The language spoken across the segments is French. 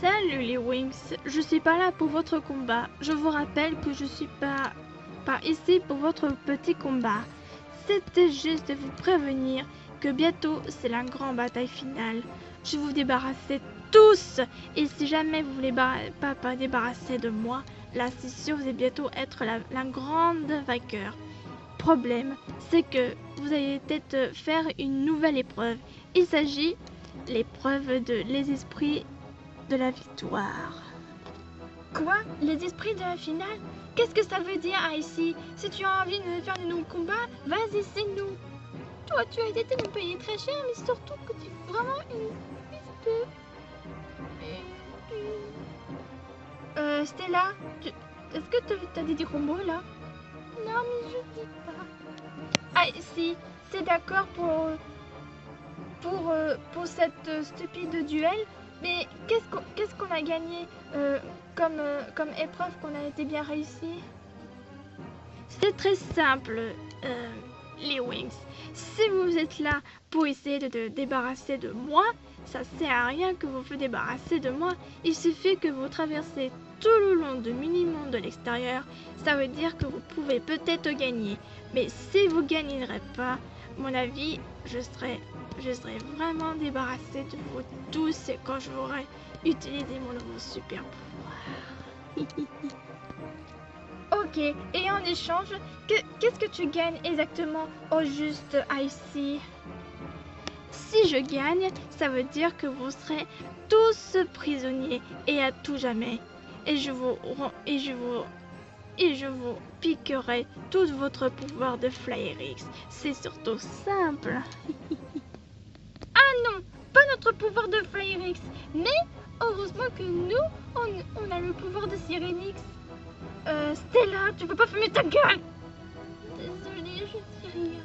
Salut les Wings, je suis pas là pour votre combat. Je vous rappelle que je suis pas ici pour votre petit combat. C'était juste de vous prévenir que bientôt c'est la grande bataille finale. Je vais vous débarrasser tous. Et si jamais vous voulez pas débarrasser de moi, là c'est sûr vous allez bientôt être la grande vainqueur. Problème, c'est que vous allez peut-être faire une nouvelle épreuve. Il s'agit l'épreuve de les esprits de la victoire. Quoi? Les esprits de la finale? Qu'est-ce que ça veut dire, Icy? Si tu as envie de faire de nos combats, vas-y, signe-nous. Toi, tu as été nous payer très cher, mais surtout que tu es vraiment une fils de... Stella, est-ce que tu as des combos là? Non, mais je dis pas. Ah, si, c'est d'accord pour cette stupide duel, mais qu'est-ce qu'on a gagné comme épreuve qu'on a été bien réussi? C'est très simple, les Wings. Si vous êtes là pour essayer de débarrasser de moi, ça sert à rien que vous vous débarrasser de moi. Il suffit que vous traversez tout le long de mini-monde de l'extérieur. Ça veut dire que vous pouvez peut-être gagner. Mais si vous ne gagnerez pas, mon avis, je serai vraiment débarrassé de vous tous quand j'aurai utilisé mon nouveau super pouvoir. Ok, et en échange, qu'est-ce que tu gagnes exactement au juste, Icy? Si je gagne, ça veut dire que vous serez tous prisonniers et à tout jamais. Et je vous piquerai tout votre pouvoir de Flyrix. C'est surtout simple. Ah non, pas notre pouvoir de Flyrix, mais heureusement que nous, on a le pouvoir de Syrinix. Stella, tu peux pas fumer ta gueule! Désolée, je dis rien.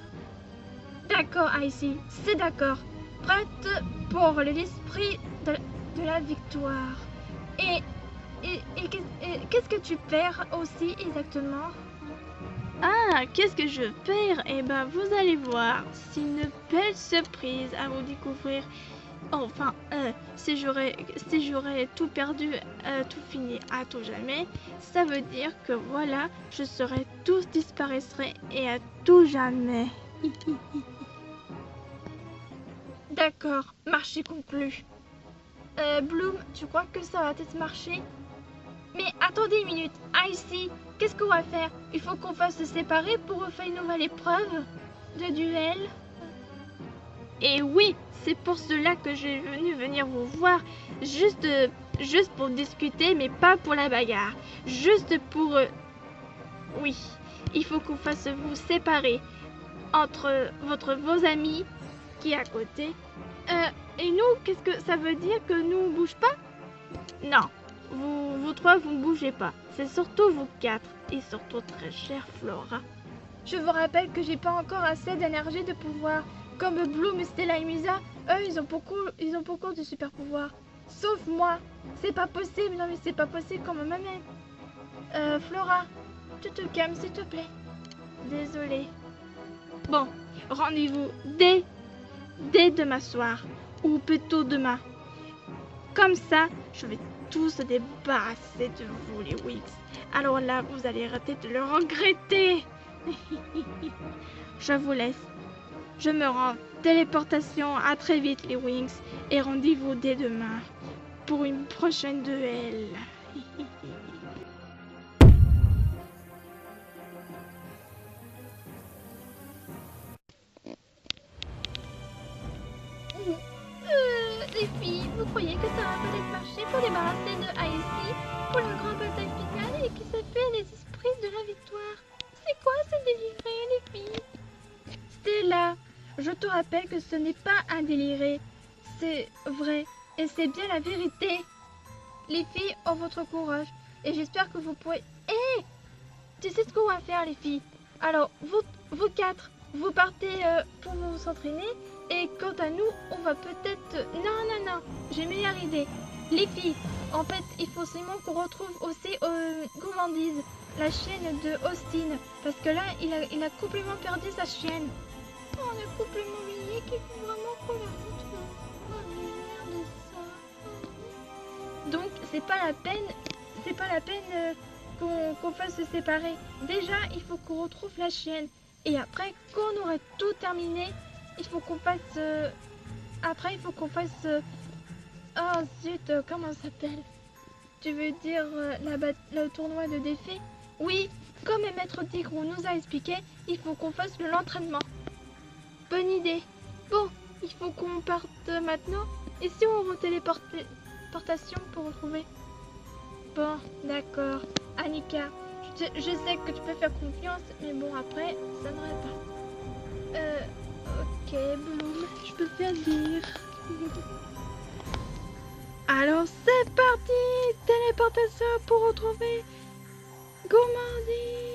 D'accord, Icy, c'est d'accord. Prête pour l'esprit de la victoire. Et qu'est-ce que tu perds aussi exactement? Ah, qu'est-ce que je perds? Eh ben, vous allez voir. C'est une belle surprise à vous découvrir. Enfin, si j'aurais tout perdu, tout fini à tout jamais, ça veut dire que voilà, je serais tous disparaîtrait et à tout jamais. D'accord, marché conclu. Bloom, tu crois que ça va peut-être marcher? Mais attendez une minute, Icy, qu'est-ce qu'on va faire? Il faut qu'on fasse se séparer pour refaire une nouvelle épreuve de duel. Et oui, c'est pour cela que j'ai venir vous voir, juste pour discuter, mais pas pour la bagarre. Juste pour... oui, il faut qu'on fasse vous séparer entre vos amis qui est à côté. Et nous, qu'est-ce que ça veut dire que nous on bouge pas? Non, vous trois, vous ne bougez pas. C'est surtout vous quatre, et surtout très chère Flora. Je vous rappelle que j'ai pas encore assez d'énergie de pouvoir. Comme Bloom, Stella et Musa, eux, ils ont beaucoup de super pouvoirs. Sauf moi. C'est pas possible. Non, mais c'est pas possible comme même. Flora, tu te calmes, s'il te plaît. Désolée. Bon, rendez-vous dès demain soir, ou plutôt demain. Comme ça, je vais tous se débarrasser de vous, les Wings. Alors là, vous allez arrêter de le regretter. Je vous laisse. Je me rends. Téléportation, à très vite les Wings. Et rendez-vous dès demain pour une prochaine duel. Les filles, vous croyez que ça va peut-être marcher pour débarrasser de Icy pour la grande bataille finale et qui s'appelle les esprits de la victoire? C'est quoi ce déliré, les filles? Stella, je te rappelle que ce n'est pas un déliré. C'est vrai et c'est bien la vérité. Les filles ont votre courage et j'espère que vous pourrez... Hé, tu sais ce qu'on va faire, les filles? Alors, vous quatre, vous partez pour vous entraîner. Et quant à nous, on va peut-être... Non, j'ai une meilleure idée. Les filles, en fait, il faut seulement qu'on retrouve aussi, gourmandise, la chaîne de Austin. Parce que là, il a complètement perdu sa chaîne. Oh, on a complètement oublié qu'il faut vraiment qu'on la retrouve. Oh, merde, ça. Donc c'est pas la peine qu'on fasse se séparer. Déjà, il faut qu'on retrouve la chienne. Et après, quand on aura tout terminé, il faut qu'on fasse... oh zut, comment ça s'appelle? Tu veux dire le tournoi de défis? Oui, comme le maître Tigrou nous a expliqué, il faut qu'on fasse l'entraînement. Bonne idée. Bon, il faut qu'on parte maintenant. Et si on retéléportation pour retrouver? Bon, d'accord. Annika, je sais que tu peux faire confiance, mais bon, après, ça n'aurait pas. Ok, Bloom, je peux faire dire. Alors, c'est parti! Téléportation pour retrouver Gourmandise!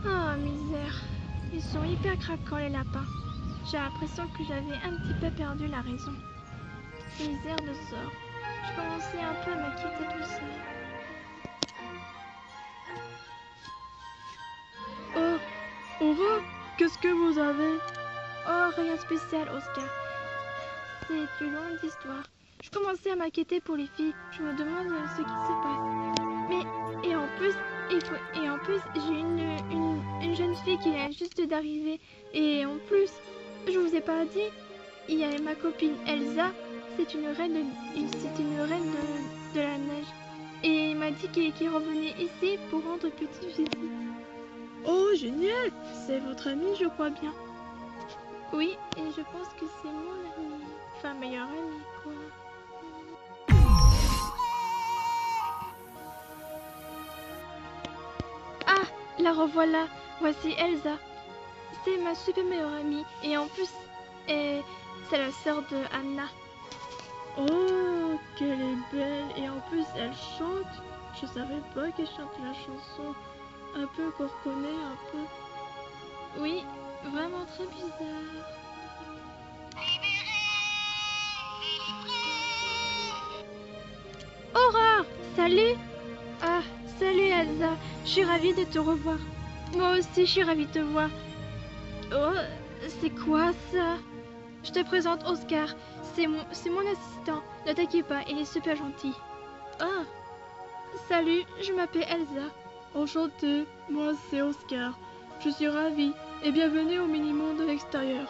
Oh, misère. Ils sont hyper craquants, les lapins. J'ai l'impression que j'avais un petit peu perdu la raison. Misère de sort. Je commençais un peu à m'inquiéter tout seul. Oh, Aura, qu'est-ce que vous avez? Oh, rien de spécial, Oscar. C'est une longue histoire. Je commençais à m'inquiéter pour les filles. Je me demande ce qui se passe. Mais, et en plus, j'ai une jeune fille qui vient juste d'arriver. Et en plus, je vous ai pas dit, il y a ma copine Elsa. C'est une reine de la neige. Et elle m'a dit qu'elle revenait ici pour rendre petite visite. Oh, génial! C'est votre amie, je crois bien. Oui, et je pense que c'est mon amie. Enfin, meilleure amie, quoi. Ah, la revoilà. Voici Elsa. C'est ma super meilleure amie. Et en plus, c'est la sœur de Anna. Oh, qu'elle est belle. Et en plus, elle chante. Je savais pas qu'elle chantait la chanson. Un peu qu'on reconnaît, un peu. Oui, vraiment très bizarre. Aurore, salut. Ah, salut Elsa. Je suis ravie de te revoir. Moi aussi, je suis ravie de te voir. Oh, c'est quoi ça? Je te présente Oscar. C'est mon assistant. Ne t'inquiète pas, il est super gentil. Ah, salut, je m'appelle Elsa. Enchantée, moi c'est Oscar. Je suis ravie et bienvenue au mini-monde de l'extérieur.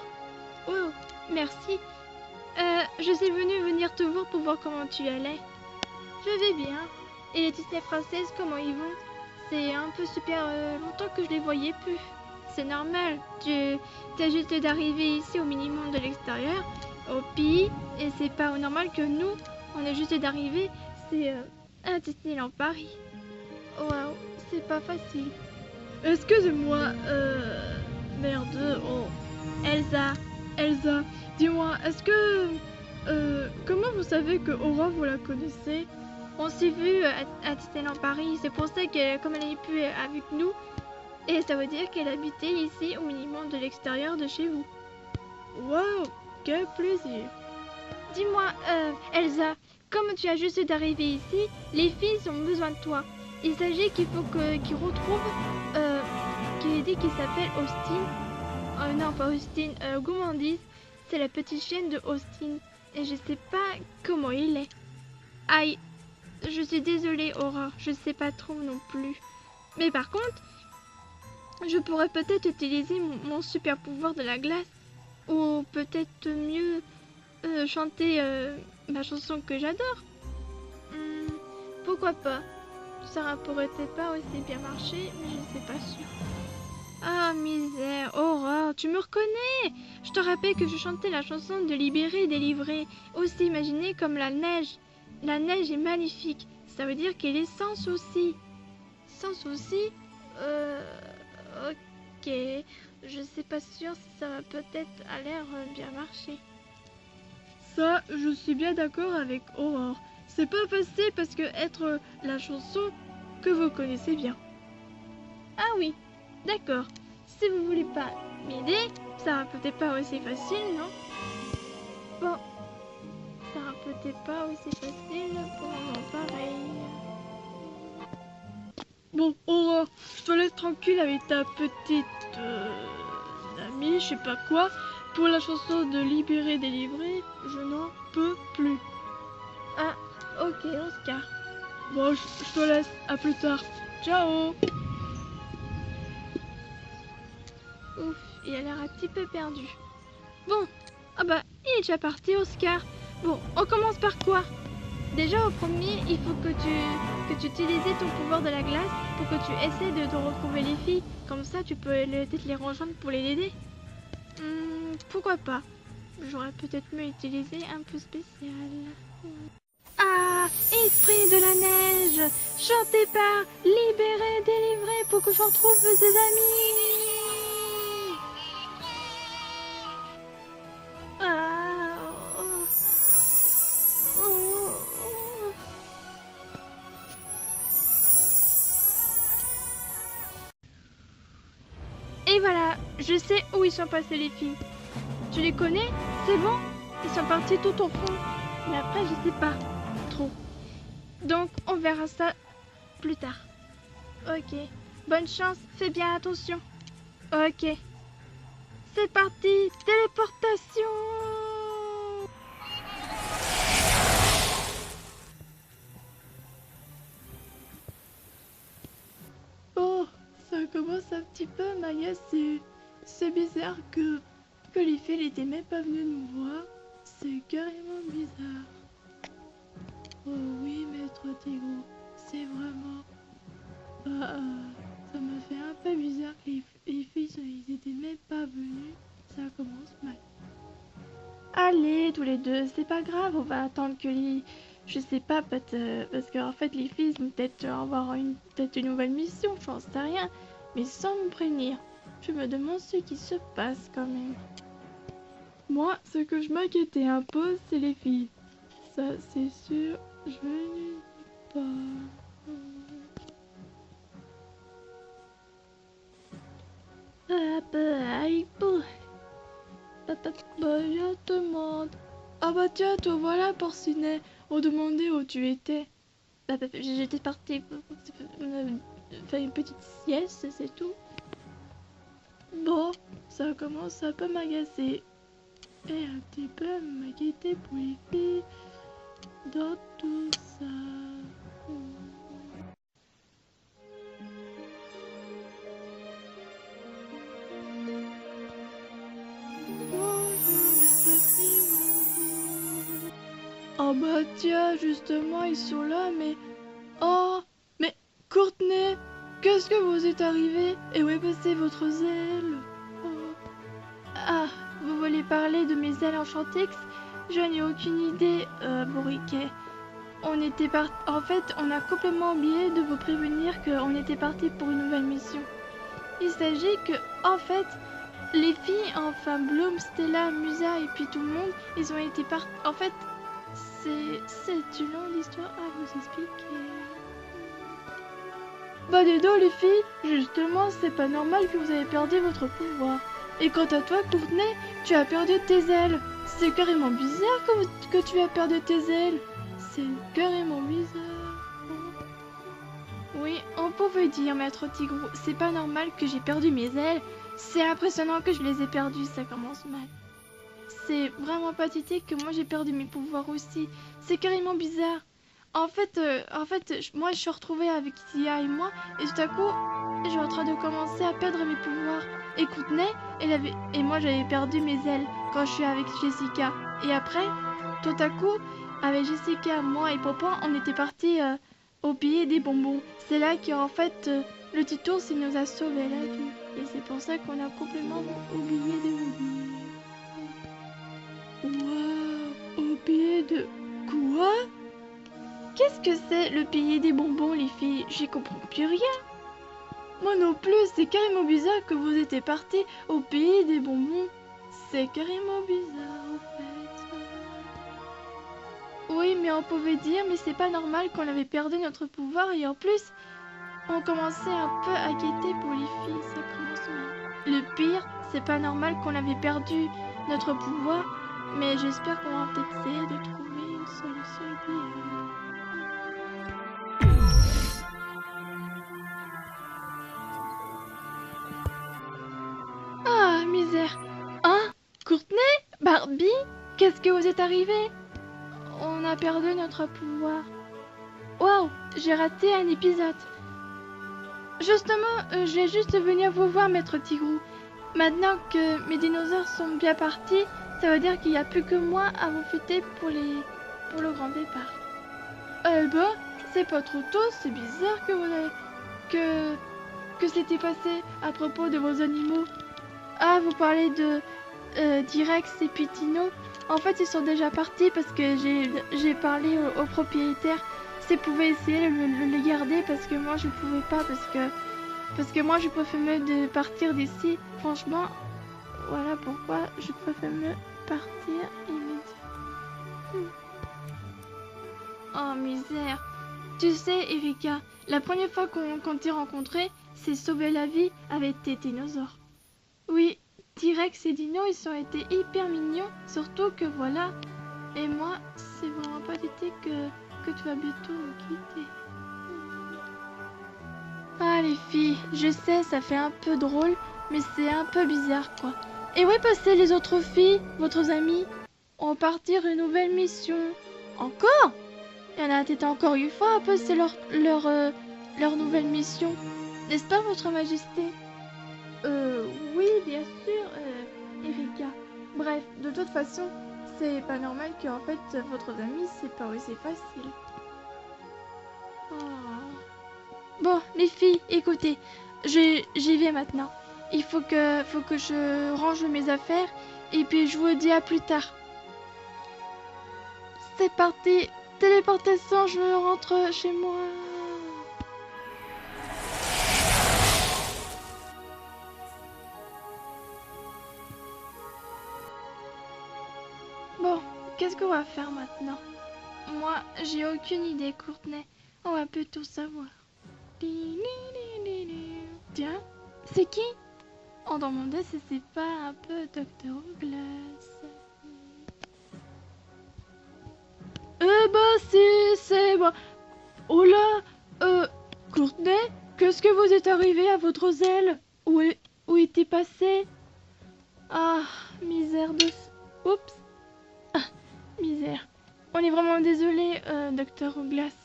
Oh, merci. Je suis venir te voir pour voir comment tu allais. Je vais bien. Et les Disney princesses, comment ils vont? C'est un peu super longtemps que je les voyais plus. C'est normal, tu as juste d'arriver ici au mini-monde de l'extérieur, au pays, et c'est pas normal que nous, on est juste d'arriver, c'est à Disneyland Paris. Waouh, c'est pas facile. Excusez-moi, merde, oh. Elsa, dis-moi, est-ce que... comment vous savez que Aura, vous la connaissez? On s'est vu à Disneyland Paris, c'est pour ça que comme elle n'est plus avec nous, et ça veut dire qu'elle habitait ici au minimum de l'extérieur de chez vous. Waouh, quel plaisir. Dis-moi, Elsa, comme tu as juste d'arriver ici, les filles ont besoin de toi. Il s'agit qu'il faut qu'ils retrouvent, qu'il dit qu'il s'appelle Austin. Non, pas Austin, Gourmandise. C'est la petite chienne de Austin. Et je sais pas comment il est. Aïe, je suis désolée, Aura, je sais pas trop non plus. Mais par contre, je pourrais peut-être utiliser mon super pouvoir de la glace. Ou peut-être mieux chanter ma chanson que j'adore. Pourquoi pas? Ça pourrait peut-être pas aussi bien marcher, mais je sais pas sûr. Ah, misère, Aura, tu me reconnais? Je te rappelle que je chantais la chanson de Libérer et Délivrer, aussi imaginée comme la neige. La neige est magnifique, ça veut dire qu'elle est sans souci. Sans souci? Ok, je sais pas sûr si ça va peut-être à l'air bien marcher. Ça, je suis bien d'accord avec Aurore. C'est pas facile parce que être la chanson que vous connaissez bien. Ah oui, d'accord. Si vous voulez pas m'aider, ça va peut-être pas aussi facile, non? Bon, ça va peut-être pas aussi facile pour un moment pareil. Bon, Aurore, je te laisse tranquille avec ta petite amie, je sais pas quoi. Pour la chanson de Libérer, délivrer, je n'en peux plus. Ah, ok, Oscar. Bon, je te laisse, à plus tard. Ciao. Ouf, il a l'air un petit peu perdu. Bon, ah bah, il est déjà parti, Oscar. Bon, on commence par quoi? Déjà, au premier, il faut que tu utilises ton pouvoir de la glace pour que tu essaies de retrouver les filles. Comme ça, tu peux peut-être les rejoindre pour les aider. Pourquoi pas? J'aurais peut-être mieux utilisé un peu spécial. Ah, esprit de la neige, chantez par Libérer, délivrer pour que je retrouve ses amis. Ah, oh, oh, oh. Et voilà, je sais où ils sont passés les filles. Tu les connais? C'est bon? Ils sont partis tout au fond. Mais après, je sais pas trop. Donc, on verra ça plus tard. Ok. Bonne chance, fais bien attention. Ok. C'est parti, téléportation! Oh, ça commence un petit peu à m'agacer. C'est bizarre que les filles n'étaient même pas venues nous voir. C'est carrément bizarre. Oh oui, maître Tigrou, c'est vraiment... ça me fait un peu bizarre que les filles, ils étaient même pas venus. Ça commence mal. Allez, tous les deux, c'est pas grave, on va attendre que les... Je sais pas, parce qu'en fait, les filles vont peut-être avoir peut-être une nouvelle mission, j'en sais rien. Mais sans me prévenir, je me demande ce qui se passe quand même. Moi, ce que je m'inquiétais un peu, c'est les filles. Ça, c'est sûr, je ne dis pas. Je te demande. Ah bah tiens, te voilà, Porcinet. On demandait où tu étais. J'étais partie faire une petite sieste, c'est tout. Bon, ça commence un peu m'agacer. Et un petit peu à m'inquiéter pour les filles dans tout ça. Oh bah tiens, justement, ils sont là, mais... Oh, mais Courtenay, qu'est-ce que vous êtes arrivé? Et où est passé votre zèle? Oh. Ah, vous voulez parler de mes ailes en Chantex? Je n'ai aucune idée, Bourriquet. En fait, on a complètement oublié de vous prévenir qu'on était parti pour une nouvelle mission. Il s'agit que, en fait, les filles, enfin Bloom, Stella, Musa et puis tout le monde, ils ont été partis... En fait, c'est une longue histoire à vous expliquer. Bah dis donc les filles, justement, c'est pas normal que vous avez perdu votre pouvoir. Et quant à toi, Courtenay, tu as perdu tes ailes. C'est carrément bizarre que tu as perdu tes ailes. C'est carrément bizarre. Oui, on pouvait dire, maître Tigrou, c'est pas normal que j'ai perdu mes ailes. C'est impressionnant que je les ai perdues, ça commence mal. C'est vraiment pathétique que moi j'ai perdu mes pouvoirs aussi. C'est carrément bizarre. En fait, moi je suis retrouvée avec Sia et moi, et tout à coup, je suis en train de commencer à perdre mes pouvoirs. Et Courtenay, et moi j'avais perdu mes ailes quand je suis avec Jessica. Et après, tout à coup, avec Jessica, moi et Papa, on était partis au pays des bonbons. C'est là qu'en fait, le petit ours il nous a sauvé la vie. Et c'est pour ça qu'on a complètement oublié de vous dire. Waouh, au pays de... Quoi? Qu'est-ce que c'est le pays des bonbons, les filles? J'y comprends plus rien. Moi non plus, c'est carrément bizarre que vous étiez partis au pays des bonbons. C'est carrément bizarre, en fait. Oui, mais on pouvait dire, mais c'est pas normal qu'on avait perdu notre pouvoir et en plus, on commençait un peu à guetter pour les filles, ça commence mal. Le pire, c'est pas normal qu'on avait perdu notre pouvoir, mais j'espère qu'on va peut-être essayer de trouver une solution idéale. Ah, misère. Hein? Courtney? Barbie? Qu'est-ce que vous êtes arrivé? On a perdu notre pouvoir. Waouh, j'ai raté un épisode. Justement, je vais juste venir vous voir, maître Tigrou. Maintenant que mes dinosaures sont bien partis, ça veut dire qu'il n'y a plus que moi à vous fêter pour le grand départ. Eh ben, c'est pas trop tôt, c'est bizarre que vous avez... que c'était passé à propos de vos animaux. Ah, vous parlez de T-Rex et puis Tino. En fait, ils sont déjà partis parce que j'ai parlé au propriétaire s'ils pouvaient essayer de les garder parce que moi je pouvais pas parce que moi je préfère mieux de partir d'ici. Franchement, voilà pourquoi je préfère mieux partir immédiatement. Oh misère. Tu sais, Erika, la première fois qu'on t'ait rencontré, c'est sauver la vie avec tes dinosaures. Oui, T-Rex et Dino, ils ont été hyper mignons, surtout que voilà. Et moi, c'est vraiment pas d'été que tu vas bientôt me quitter. Ah les filles, je sais, ça fait un peu drôle, mais c'est un peu bizarre quoi. Et où est passé les autres filles, votre amis? On va partir une nouvelle mission. Encore? Il y en a peut-être encore une fois à passer leur nouvelle mission. N'est-ce pas, votre majesté? Oui, bien sûr, Erika. Bref, de toute façon, c'est pas normal qu'en fait, votre ami, c'est pas aussi facile. Oh. Bon, les filles, écoutez, j'y vais maintenant. Il faut que je range mes affaires et puis je vous dis à plus tard. C'est parti, téléportation, je rentre chez moi. Bon, qu'est-ce qu'on va faire maintenant? Moi, j'ai aucune idée, Courtney. On va plus tout savoir. Tiens, c'est qui? On demandait si c'est pas un peu Dr. Glass. Eh ben, c'est... Bah... Oh là, Courtney, qu'est-ce que vous êtes arrivé à votre zèle? Où était passé? Ah, misère de... Oups. Ah, misère. On est vraiment désolé, Dr. Glass.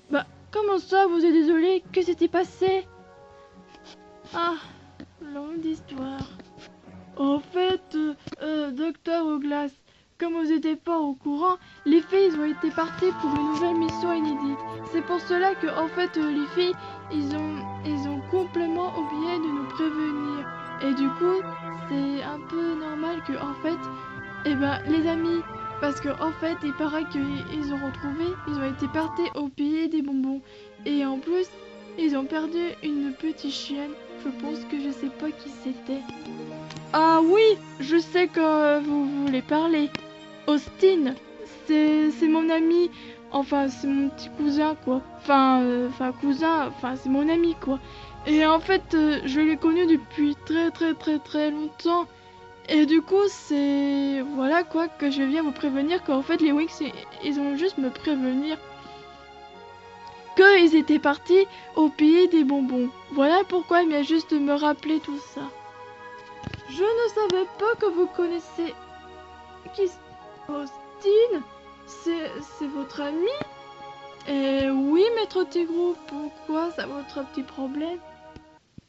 Bah, comment ça, vous êtes désolé? Que s'était passé? Ah, longue histoire. En fait, Dr. Glass, comme vous n'étiez pas au courant, les filles ont été parties pour une nouvelle mission inédite. C'est pour cela que, en fait, les filles, ils ont complètement oublié de nous prévenir. Et du coup, c'est un peu normal que, en fait, eh ben, les amis, parce que en fait, il paraît qu'ils ont retrouvé, ils ont été partis au pays des bonbons. Et en plus, ils ont perdu une petite chienne. Je pense que je sais pas qui c'était. Ah oui, je sais que vous voulez parler. Austin, c'est mon ami. Enfin, c'est mon petit cousin, quoi. Enfin, cousin, enfin, c'est mon ami, quoi. Et en fait, je l'ai connu depuis très longtemps. Et du coup, c'est... Voilà, quoi, que je viens vous prévenir qu'en fait, les Wings, ils ont juste me prévenir qu'ils étaient partis au pays des bonbons. Voilà pourquoi il vient juste me rappeler tout ça. Je ne savais pas que vous connaissez... Qui... Austin? C'est votre ami? Oui, maître Tigrou, pourquoi? Ça votre petit problème?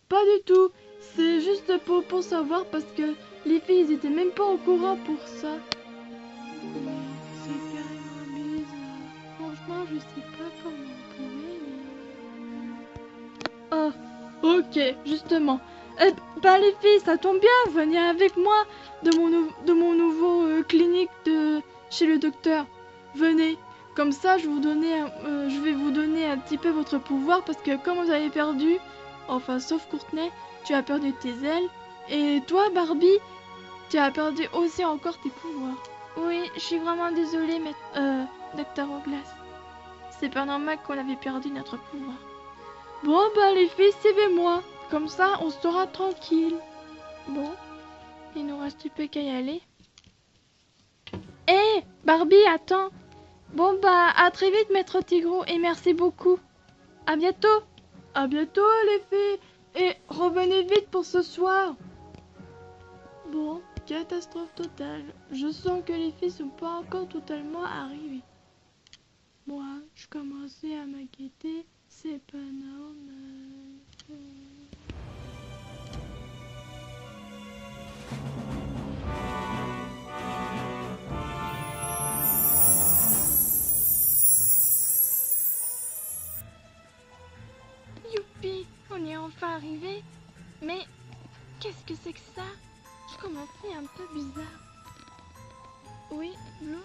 Pas du tout, c'est juste pour savoir parce que les filles ils étaient même pas au courant pour ça. C'est carrément bizarre. Franchement, je sais pas comment on pourrait, mais... Oh, ok, justement. Bah les filles, ça tombe bien, venez avec moi de mon nouveau clinique de chez le docteur. Venez, comme ça je vais vous donner un petit peu votre pouvoir parce que comme vous avez perdu, enfin sauf Courtney, tu as perdu tes ailes et toi Barbie, tu as perdu aussi encore tes pouvoirs. Oui, je suis vraiment désolée, Docteur Oglas. C'est pas normal qu'on avait perdu notre pouvoir. Bon, bah les filles, suivez-moi. Comme ça, on sera tranquille. Bon, il nous reste plus qu'à y aller. Hé, Barbie, attends. Bon, bah, à très vite, Maître Tigreau, et merci beaucoup. À bientôt. À bientôt, les filles. Et revenez vite pour ce soir. Bon, catastrophe totale. Je sens que les filles sont pas encore totalement arrivées. Moi, je commençais à m'inquiéter. C'est pas normal. Youpi, on est enfin arrivé. Mais qu'est-ce que c'est que ça? Je commençais un peu bizarre. Oui, Blue,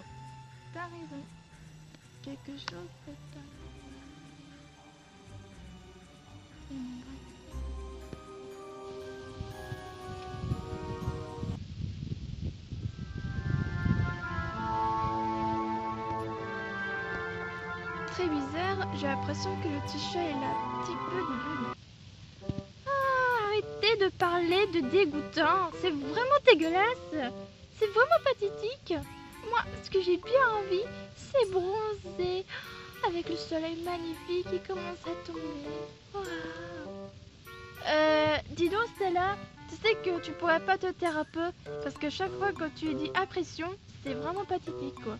t'as raison. Quelque chose peut-être. Très bizarre, j'ai l'impression que le petit chat est là, un petit peu dégueu. Ah, arrêtez de parler de dégoûtant, c'est vraiment dégueulasse. C'est vraiment pathétique. Moi, ce que j'ai bien envie, c'est bronzer avec le soleil magnifique qui commence à tomber. Wow. Dis donc Stella, tu sais que tu pourrais pas te taire un peu parce que chaque fois que tu dis impression, c'est vraiment pathétique quoi.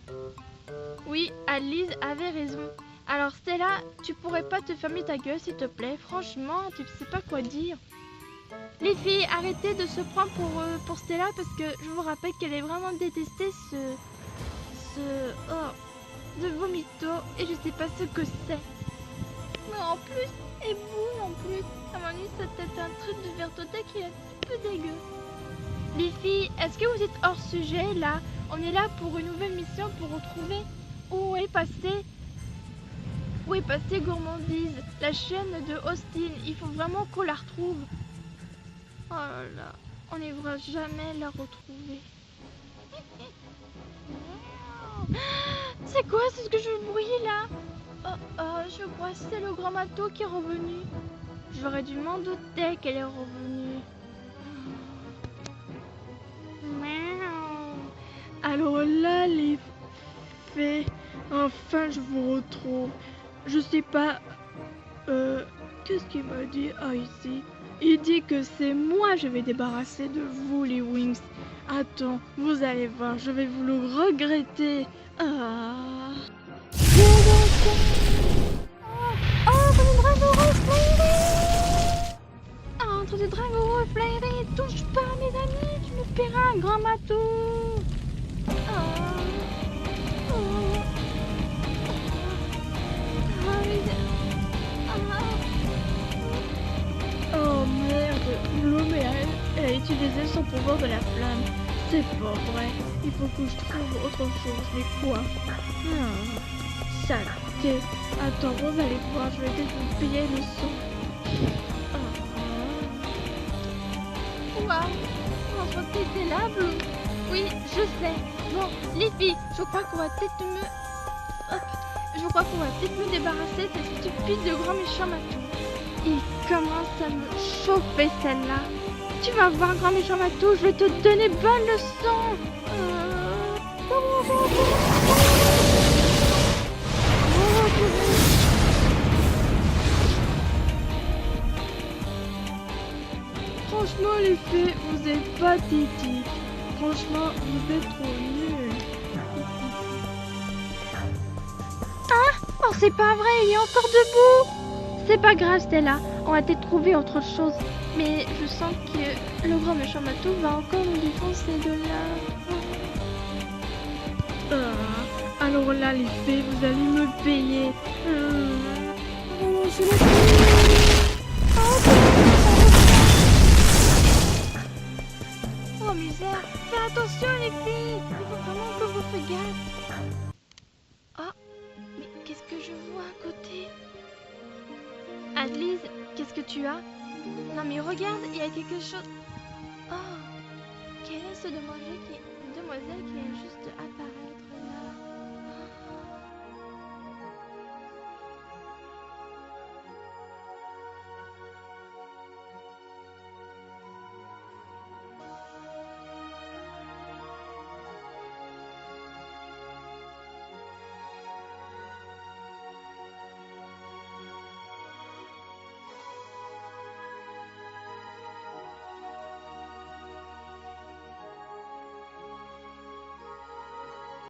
Oui, Alice avait raison. Alors Stella, tu pourrais pas te fermer ta gueule s'il te plaît. Franchement, tu sais pas quoi dire. Les filles, arrêtez de se prendre pour Stella parce que je vous rappelle qu'elle est vraiment détestée de vomito et je sais pas ce que c'est. Mais en plus, et boue en plus. À mon avis, c'est peut-être un truc de vertothèque qui est un petit peu dégueu. Les filles, est-ce que vous êtes hors sujet là? On est là pour une nouvelle mission pour retrouver où est passé Gourmandise, la chaîne de Austin. Il faut vraiment qu'on la retrouve. Oh là là, on ne va jamais la retrouver. C'est quoi ce que je bruit là? Je crois que c'est le grand matou qui est revenu. J'aurais dû m'en douter qu'elle est revenue. Alors là, les fées, enfin je vous retrouve. Je sais pas, qu'est-ce qu'il m'a dit? Ah, ici. Il dit que c'est moi, je vais débarrasser de vous, les Wings. Attends, vous allez voir, je vais vous le regretter. Ah. Entre des dragons flairés, touche pas mes amis, tu me paieras un grand matou. Oh merde, Bloom elle a utilisé son pouvoir de la flamme. C'est pas vrai, il faut que je trouve autre chose, mais quoi? Saleté. Attends, vous allez voir, je vais peut-être vous payer le son. Waouh, votre tête est là, Bloom. Oui, je sais. Bon, les filles, je crois qu'on va peut-être me débarrasser de cette stupide de grand méchant matou. Il commence à me chauffer celle-là. Tu vas voir, grand méchant matou, je vais te donner bonne leçon. Franchement, les filles, vous êtes pathétiques. Franchement, vous êtes trop nuls. Oh, c'est pas vrai, il est encore debout. C'est pas grave, Stella. On va peut-être trouver autre chose. Mais je sens que le grand méchant matou va encore nous défoncer de là. Alors là, les filles, vous allez me payer. Oh misère, fais attention les filles. Il faut vraiment que vous faites gaffe. Oh, mais qu'est-ce que je vois à côté? Alice, qu'est-ce que tu as? Non mais regarde, il y a quelque chose. Oh, quelle est ce demoiselle qui est juste apparue?